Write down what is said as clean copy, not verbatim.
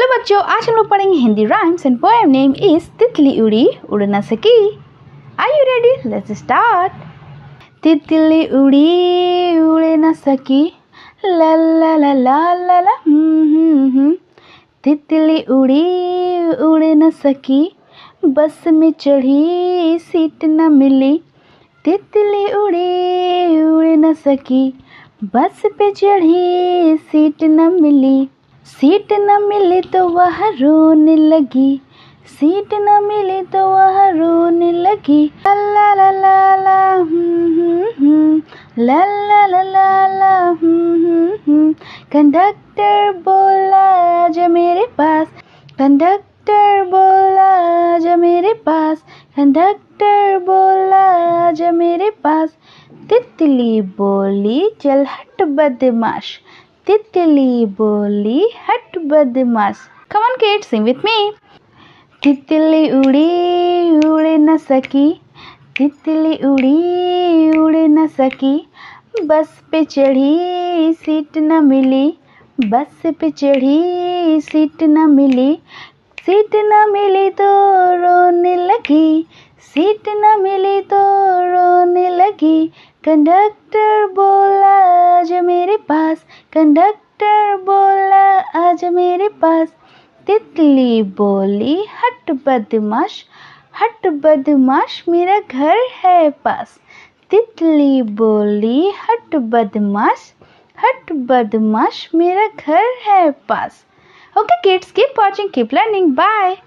Hello बच्चों, आज हम लोग पढ़ेंगे Hindi rhymes and poem name is तितली उड़ी उड़ न सकी। Are you ready? Let's start. तितली उड़ी उड़ न सकी, ला ला ला ला ला ला तितली उड़ी उड़ न सकी, बस में चढ़ी सीट न मिली। तितली उड़ी उड़ न सकी, बस पे चढ़ी सीट न मिली। सीट न मिली तो वह रोने लगी, सीट न मिली तो वह रोने लगी। ला ला ला ला ला ला ला ला ला ला कंडक्टर बोला आजा मेरे पास, कंडक्टर बोला आजा मेरे पास, कंडक्टर बोला आजा मेरे पास। तितली बोली चल हट बदमाश, तितली बोली हट बदमाश। Come on kids, sing with me. तितली उड़ी उड़ न सकी, तितली उड़ी उड़ न सकी, बस पे चढ़ी सीट न मिली, बस पे चढ़ी सीट न मिली। सीट न मिली तो रोने लगी, सीट न मिली तो रोने लगी। कंडक्टर बोला आजा मेरे पास, कंडक्टर बोला आजा मेरे पास। तितली बोली हट बदमाश, हट बदमाश मेरा घर है पास। तितली बोली हट बदमाश, हट बदमाश मेरा घर है पास। Okay kids, keep watching, keep learning. Bye.